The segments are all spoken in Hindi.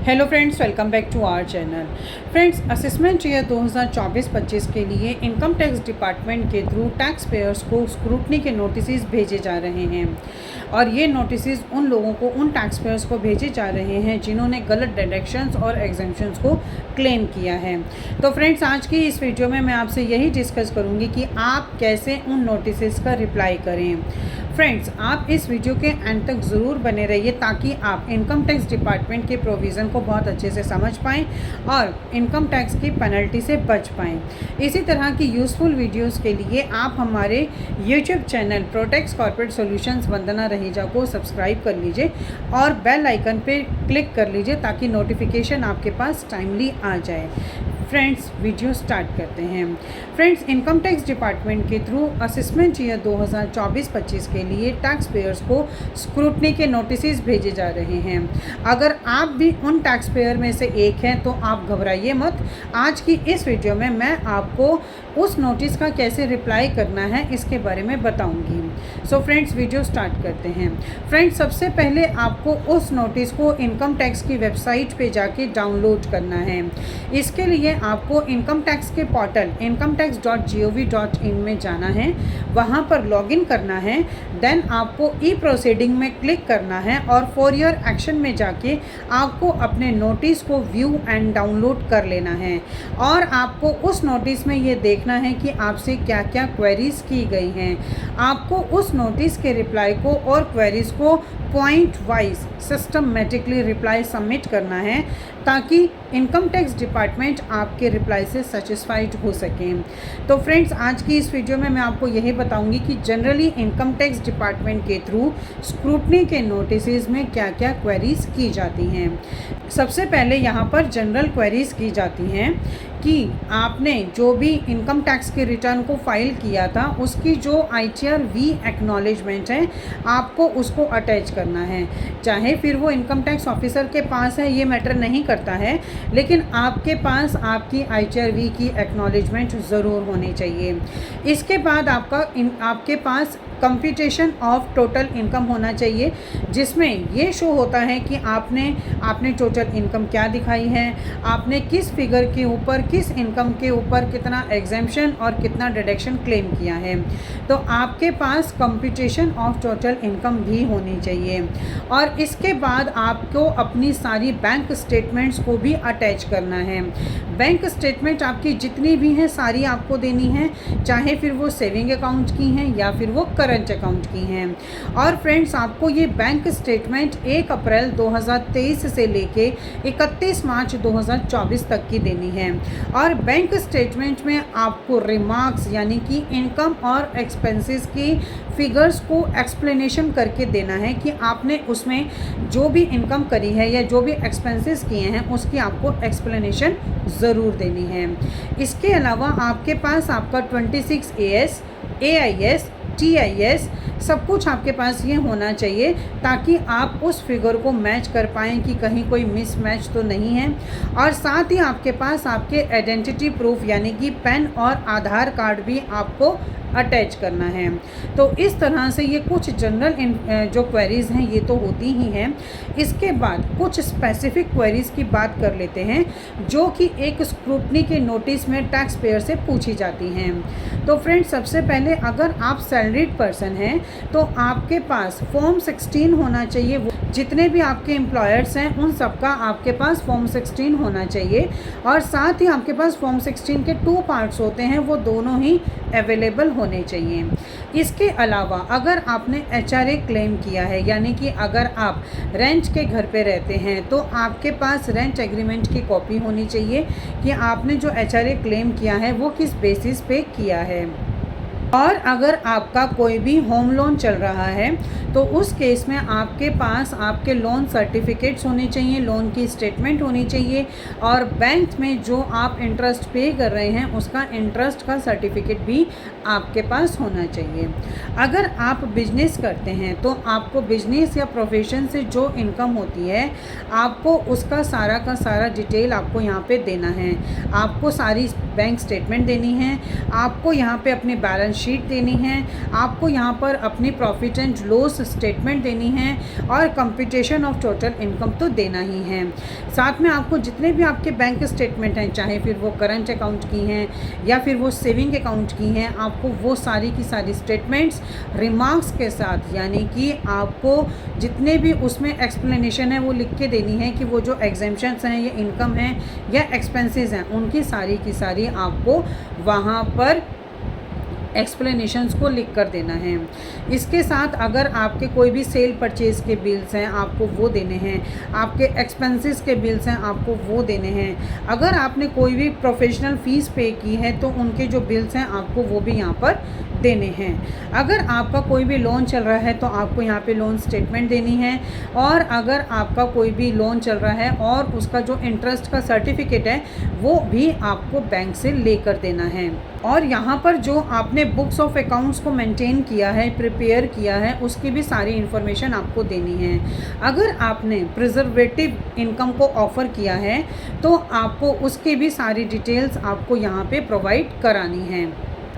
Hello friends, welcome back to our channel. Friends, assessment year 2024-25 के लिए इनकम टैक्स डिपार्टमेंट के थ्रू टैक्स पेयर्स को स्क्रूटनी के नोटिस भेजे जा रहे हैं और ये नोटिस उन लोगों को, उन टैक्स पेयर्स को भेजे जा रहे हैं जिन्होंने गलत डिडक्शंस और एग्जेम्पशंस को क्लेम किया है। तो फ्रेंड्स, आज की इस वीडियो में मैं आपसे यही डिस्कस करूँगी कि आप कैसे उन नोटिस का रिप्लाई करें। फ्रेंड्स, आप इस वीडियो के एंड तक ज़रूर बने रहिए ताकि आप इनकम टैक्स डिपार्टमेंट के प्रोविज़न को बहुत अच्छे से समझ पाएँ और इनकम टैक्स की पेनल्टी से बच पाएँ। इसी तरह की यूज़फुल वीडियोस के लिए आप हमारे YouTube channel Protex corporate solutions Vandana Raheja को सब्सक्राइब कर लीजिए और बेल आइकन पे क्लिक कर लीजिए ताकि नोटिफिकेशन आपके पास टाइमली आ जाए। फ्रेंड्स, वीडियो स्टार्ट करते हैं। फ्रेंड्स, इनकम टैक्स डिपार्टमेंट के थ्रू असेसमेंट ईयर 2024-25 के लिए टैक्स पेयर्स को स्क्रूटनी के नोटिस भेजे जा रहे हैं। अगर आप भी उन टैक्स पेयर में से एक हैं तो आप घबराइए मत। आज की इस वीडियो में मैं आपको उस नोटिस का कैसे रिप्लाई करना है इसके बारे में बताऊंगी। सो फ्रेंड्स, वीडियो स्टार्ट करते हैं। फ्रेंड्स, सबसे पहले आपको उस नोटिस को इनकम टैक्स की वेबसाइट पे जाके डाउनलोड करना है। इसके लिए आपको इनकम टैक्स के पोर्टल incometax.gov.in में जाना है, वहाँ पर लॉगिन करना है। देन आपको ई प्रोसीडिंग में क्लिक करना है और फॉर योर एक्शन में जाके आपको अपने नोटिस को व्यू एंड डाउनलोड कर लेना है और आपको उस नोटिस में ये देखना है कि आपसे क्या क्या क्वेरीज की गई हैं। आपको उस नोटिस के रिप्लाई को और क्वेरीज को point wise systematically reply submit करना है ताकि इनकम टैक्स डिपार्टमेंट आपके रिप्लाई से सेटिस्फाइड हो सकें। तो फ्रेंड्स, आज की इस वीडियो में मैं आपको यही बताऊंगी कि जनरली इनकम टैक्स डिपार्टमेंट के थ्रू स्क्रूटनी के नोटिस में क्या क्या क्वेरीज की जाती हैं। सबसे पहले यहाँ पर जनरल क्वेरीज की जाती हैं कि आपने जो भी इनकम टैक्स के रिटर्न को फाइल किया था उसकी जो ITR V एक्नॉलेजमेंट है आपको उसको अटैच करना है। चाहे फिर वो इनकम टैक्स ऑफिसर के पास है, ये मैटर नहीं करता है, लेकिन आपके पास आपकी ITR V की एक्नॉलेजमेंट ज़रूर होनी चाहिए। इसके बाद आपके पास कंप्यूटेशन ऑफ टोटल इनकम होना चाहिए जिसमें ये शो होता है कि आपने टोटल इनकम क्या दिखाई है, आपने किस फिगर के ऊपर, किस इनकम के ऊपर कितना एग्जेम्पशन और कितना डिडक्शन क्लेम किया है। तो आपके पास कंप्यूटेशन ऑफ टोटल इनकम भी होनी चाहिए और इसके बाद आपको अपनी सारी बैंक स्टेटमेंट्स को भी अटैच करना है। बैंक स्टेटमेंट आपकी जितनी भी हैं सारी आपको देनी है, चाहे फिर वो सेविंग अकाउंट की हैं या फिर वो करंट अकाउंट की हैं। और फ्रेंड्स, आपको ये बैंक स्टेटमेंट 1 अप्रैल 2023 से लेके 31 मार्च 2024 तक की देनी है और बैंक स्टेटमेंट में आपको रिमार्क्स यानी कि इनकम और एक्सपेंसेस की फिगर्स को एक्सप्लेनेशन करके देना है कि आपने उसमें जो भी इनकम करी है या जो भी एक्सपेंसेस किए हैं उसकी आपको एक्सप्लेनेशन ज़रूर देनी है। इसके अलावा आपके पास आपका 26 AS, AIS, TIS सब कुछ आपके पास ये होना चाहिए ताकि आप उस फिगर को मैच कर पाएँ कि कहीं कोई मिसमैच तो नहीं है। और साथ ही आपके पास आपके आइडेंटिटी प्रूफ यानी कि पैन और आधार कार्ड भी आपको अटैच करना है। तो इस तरह से ये कुछ जनरल जो क्वेरीज़ हैं ये तो होती ही हैं। इसके बाद कुछ स्पेसिफिक क्वेरीज़ की बात कर लेते हैं जो कि एक स्क्रूटनी के नोटिस में टैक्स पेयर से पूछी जाती हैं। तो फ्रेंड्स, सबसे पहले अगर आप सैलरीड पर्सन हैं तो आपके पास फॉर्म 16 होना चाहिए। जितने भी आपके एम्प्लॉयर्स हैं उन सबका आपके पास फॉर्म 16 होना चाहिए और साथ ही आपके पास फॉर्म 16 के 2 पार्ट्स होते हैं, वो दोनों ही अवेलेबल होने चाहिए। इसके अलावा अगर आपने HRA क्लेम किया है यानी कि अगर आप रेंट के घर पे रहते हैं तो आपके पास रेंट एग्रीमेंट की कॉपी होनी चाहिए कि आपने जो HRA क्लेम किया है वो किस बेसिस पे किया है। और अगर आपका कोई भी होम लोन चल रहा है तो उस केस में आपके पास आपके लोन सर्टिफिकेट्स होने चाहिए, लोन की स्टेटमेंट होनी चाहिए और बैंक में जो आप इंटरेस्ट पे कर रहे हैं उसका इंटरेस्ट का सर्टिफिकेट भी आपके पास होना चाहिए। अगर आप बिजनेस करते हैं तो आपको बिजनेस या प्रोफेशन से जो इनकम होती है आपको उसका सारा का सारा डिटेल आपको यहाँ पे देना है। आपको सारी बैंक स्टेटमेंट देनी है, आपको यहाँ पे अपनी बैलेंस शीट देनी है, आपको यहाँ पर अपनी प्रॉफिट एंड लॉस स्टेटमेंट देनी है और कंप्यूटेशन ऑफ टोटल इनकम तो देना ही है। साथ में आपको जितने भी आपके बैंक स्टेटमेंट हैं, चाहे फिर वो करंट अकाउंट की हैं या फिर वो सेविंग अकाउंट की हैं, आपको वो सारी की सारी स्टेटमेंट्स रिमार्क्स के साथ, यानी कि आपको जितने भी उसमें एक्सप्लेनेशन है वो लिख के देनी है कि वो जो एग्जेम्पशंस हैं या इनकम है या एक्सपेंसेस हैं, उनकी सारी की सारी आपको वहाँ पर एक्सप्लेनेशंस को लिख कर देना है। इसके साथ अगर आपके कोई भी सेल परचेज़ के बिल्स हैं आपको वो देने हैं, आपके एक्सपेंसेस के बिल्स हैं आपको वो देने हैं। अगर आपने कोई भी प्रोफेशनल फ़ीस पे की है तो उनके जो बिल्स हैं आपको वो भी यहाँ पर देने हैं। अगर आपका कोई भी लोन चल रहा है तो आपको यहाँ पे लोन स्टेटमेंट देनी है, और अगर आपका कोई भी लोन चल रहा है और उसका जो इंटरेस्ट का सर्टिफिकेट है वो भी आपको बैंक से लेकर देना है। और यहाँ पर जो आपने बुक्स ऑफ अकाउंट्स को मेंटेन किया है, प्रिपेयर किया है, उसकी भी सारी इन्फॉर्मेशन आपको देनी है। अगर आपने प्रिजर्वेटिव इनकम को ऑफ़र किया है तो आपको उसकी भी सारी डिटेल्स आपको यहाँ पे प्रोवाइड करानी है।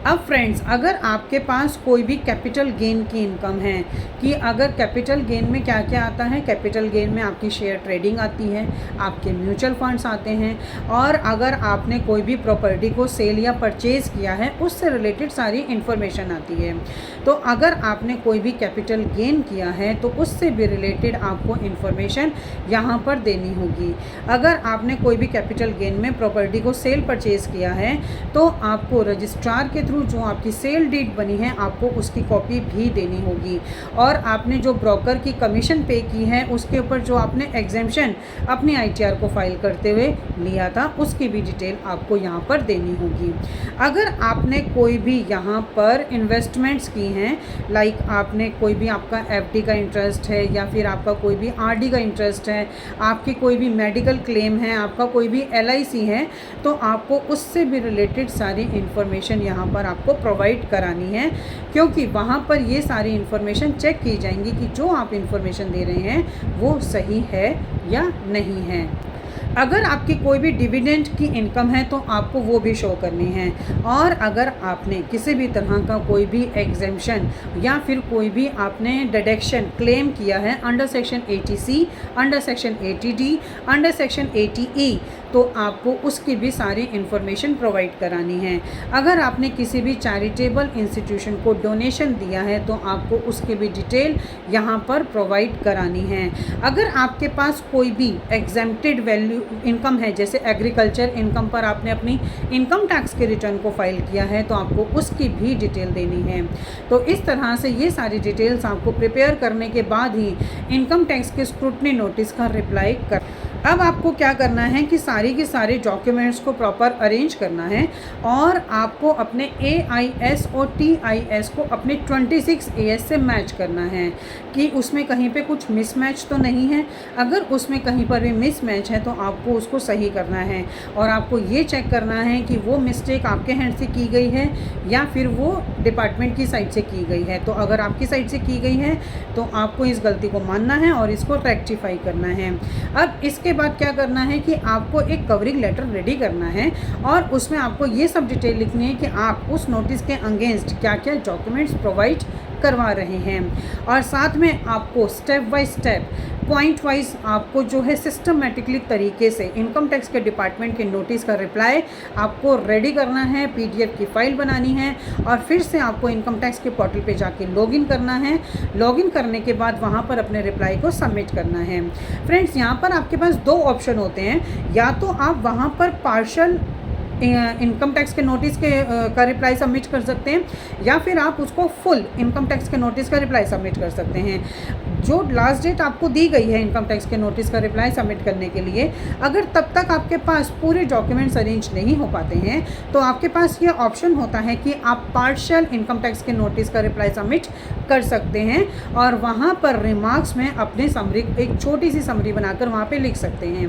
अब फ्रेंड्स, अगर आपके पास कोई भी कैपिटल गेन की इनकम है, कि अगर कैपिटल गेन में क्या क्या आता है, कैपिटल गेन में आपकी शेयर ट्रेडिंग आती है, आपके म्यूचुअल फंड्स आते हैं, और अगर आपने कोई भी प्रॉपर्टी को सेल या परचेज़ किया है उससे रिलेटेड सारी इन्फॉर्मेशन आती है। तो अगर आपने कोई भी कैपिटल गेन किया है तो उससे भी रिलेटेड आपको इन्फॉर्मेशन यहाँ पर देनी होगी। अगर आपने कोई भी कैपिटल गेन में प्रॉपर्टी को सेल परचेज़ किया है तो आपको रजिस्ट्रार के थ्रू जो आपकी सेल डीड बनी है आपको उसकी कॉपी भी देनी होगी, और आपने जो ब्रोकर की कमीशन पे की है उसके ऊपर जो आपने एग्जेम्पशन अपनी ITR को फाइल करते हुए लिया था उसकी भी डिटेल आपको यहाँ पर देनी होगी। अगर आपने कोई भी यहाँ पर इन्वेस्टमेंट्स की हैं, लाइक आपने कोई भी आपका FD का इंटरेस्ट है या फिर आपका कोई भी RD का इंटरेस्ट है, आपकी कोई भी मेडिकल क्लेम है, आपका कोई भी LIC है, तो आपको उससे भी रिलेटेड सारी इन्फॉर्मेशन यहाँ पर आपको प्रोवाइड करानी है, क्योंकि वहाँ पर ये सारी इन्फॉर्मेशन चेक की जाएंगी कि जो आप इन्फॉर्मेशन दे रहे हैं वो सही है या नहीं है। अगर आपकी कोई भी डिविडेंड की इनकम है तो आपको वो भी शो करनी है, और अगर आपने किसी भी तरह का कोई भी एग्जेम्पशन या फिर कोई भी आपने डिडक्शन क्लेम किया है under section 80C, under section 80D, under section 80E, तो आपको उसकी भी सारी इन्फॉर्मेशन प्रोवाइड करानी है। अगर आपने किसी भी चैरिटेबल इंस्टीट्यूशन को डोनेशन दिया है तो आपको उसकी भी डिटेल यहाँ पर प्रोवाइड करानी है। अगर आपके पास कोई भी एग्जेम्प्टेड वैल्यू इनकम है, जैसे एग्रीकल्चर इनकम पर आपने अपनी इनकम टैक्स के रिटर्न को फाइल किया है तो आपको उसकी भी डिटेल देनी है। तो इस तरह से ये सारी डिटेल्स आपको प्रिपेयर करने के बाद ही इनकम टैक्स के स्क्रूटनी नोटिस का रिप्लाई कर। अब आपको क्या करना है कि सारी के सारे डॉक्यूमेंट्स को प्रॉपर अरेंज करना है, और आपको अपने AIS और TIS को अपने 26 AS से मैच करना है कि उसमें कहीं पे कुछ मिसमैच तो नहीं है। अगर उसमें कहीं पर भी मिसमैच है तो आपको उसको सही करना है, और आपको ये चेक करना है कि वो मिस्टेक आपके हैंड से की गई है या फिर वो डिपार्टमेंट की साइड से की गई है। तो अगर आपकी साइड से की गई है तो आपको इस गलती को मानना है और इसको रेक्टिफाई करना है। अब इसके बाद क्या करना है कि आपको एक कवरिंग लेटर रेडी करना है, और उसमें आपको ये सब डिटेल लिखनी है कि आप उस नोटिस के अगेंस्ट क्या क्या डॉक्यूमेंट्स प्रोवाइड करवा रहे हैं, और साथ में आपको step by step point wise आपको जो है सिस्टमेटिकली तरीके से इनकम टैक्स के डिपार्टमेंट के नोटिस का रिप्लाई आपको रेडी करना है, PDF की फ़ाइल बनानी है, और फिर से आपको इनकम टैक्स के पोर्टल पे जाके लॉगिन करना है। लॉगिन करने के बाद वहाँ पर अपने रिप्लाई को सबमिट करना है। फ्रेंड्स, यहाँ पर आपके पास दो ऑप्शन होते हैं, या तो आप वहाँ पर पार्शल इनकम टैक्स के नोटिस के का रिप्लाई सबमिट कर सकते हैं, या फिर आप उसको फुल इनकम टैक्स के नोटिस का रिप्लाई सबमिट कर सकते हैं। जो लास्ट डेट आपको दी गई है इनकम टैक्स के नोटिस का रिप्लाई सबमिट करने के लिए, अगर तब तक आपके पास पूरे डॉक्यूमेंट्स अरेंज नहीं हो पाते हैं तो आपके पास ये ऑप्शन होता है कि आप पार्शियल इनकम टैक्स के नोटिस का रिप्लाई सबमिट कर सकते हैं, और वहाँ पर रिमार्क्स में अपने समरी, एक छोटी सी समरी बनाकर वहाँ पे लिख सकते हैं।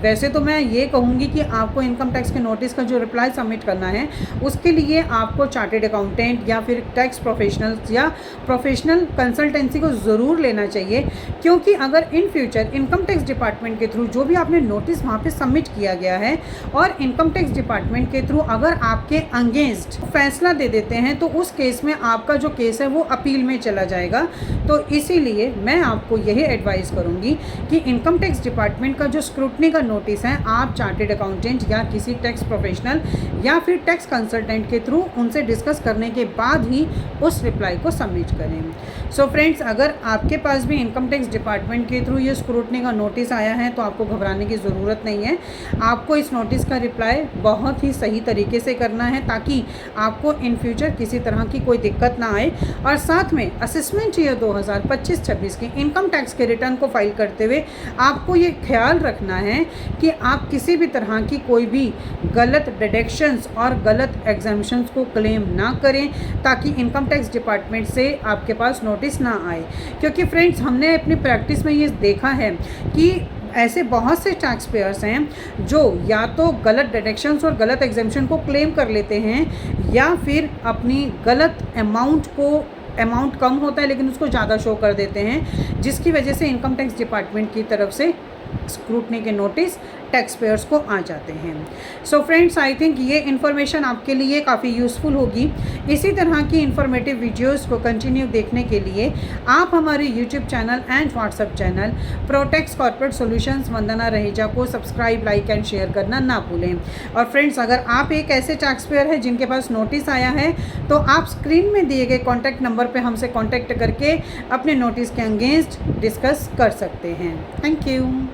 वैसे तो मैं ये कहूँगी कि आपको इनकम टैक्स के नोटिस का जो रिप्लाई सबमिट करना है उसके लिए आपको चार्टेड अकाउंटेंट या फिर टैक्स प्रोफेशनल्स या प्रोफेशनल कंसल्टेंसी को ज़रूर लेना चाहिए, क्योंकि अगर in future income tax department के थ्रू जो भी आपने नोटिस वहाँ पे सबमिट किया गया है और इनकम टैक्स डिपार्टमेंट के थ्रू अगर आपके अगेंस्ट फैसला दे देते हैं तो उस केस में आपका जो केस है वो अपील में चला जाएगा। तो इसीलिए मैं आपको यही एडवाइस करूँगी कि इनकम टैक्स डिपार्टमेंट का जो स्क्रूटनी का नोटिस है आप चार्टेड अकाउंटेंट या किसी टैक्स प्रोफेशनल या फिर टैक्स कंसल्टेंट के थ्रू उनसे डिस्कस करने के बाद ही उस रिप्लाई को सबमिट करें। सो फ्रेंड्स, अगर आपके पास भी इनकम टैक्स डिपार्टमेंट के थ्रू ये स्क्रूटनी का नोटिस आया है तो आपको घबराने की ज़रूरत नहीं है। आपको इस नोटिस का रिप्लाई बहुत ही सही तरीके से करना है ताकि आपको इन फ्यूचर किसी तरह की कोई दिक्कत ना आए। और साथ में असेसमेंट ईयर 2025-26 की इनकम टैक्स के रिटर्न को फाइल करते हुए आपको ये ख्याल रखना है कि आप किसी भी तरह की कोई भी गलत डिडक्शंस और गलत एग्जाम्पशंस को क्लेम ना करें ताकि इनकम टैक्स डिपार्टमेंट से आपके पास नोटिस ना आए। क्योंकि फ्रेंड्स, हमने अपनी प्रैक्टिस में ये देखा है कि ऐसे बहुत से टैक्स पेयर्स हैं जो या तो गलत डिडक्शंस और गलत एग्जाम्पशन को क्लेम कर लेते हैं या फिर अपनी गलत अमाउंट कम होता है लेकिन उसको ज़्यादा शो कर देते हैं, जिसकी वजह से इनकम टैक्स डिपार्टमेंट की तरफ से स्क्रूटनी के नोटिस टैक्स पेयर्स को आ जाते हैं। सो फ्रेंड्स, आई थिंक ये इन्फॉर्मेशन आपके लिए काफ़ी यूज़फुल होगी। इसी तरह की इन्फॉर्मेटिव वीडियोस को कंटिन्यू देखने के लिए आप हमारे YouTube channel and WhatsApp channel Protex corporate solutions Vandana Raheja को सब्सक्राइब, लाइक एंड शेयर करना ना भूलें। और फ्रेंड्स, अगर आप एक ऐसे टैक्स पेयर है जिनके पास नोटिस आया है तो आप स्क्रीन में दिए गए कॉन्टैक्ट नंबर पर हमसे कॉन्टैक्ट करके अपने नोटिस के अगेंस्ट डिस्कस कर सकते हैं। Thank you.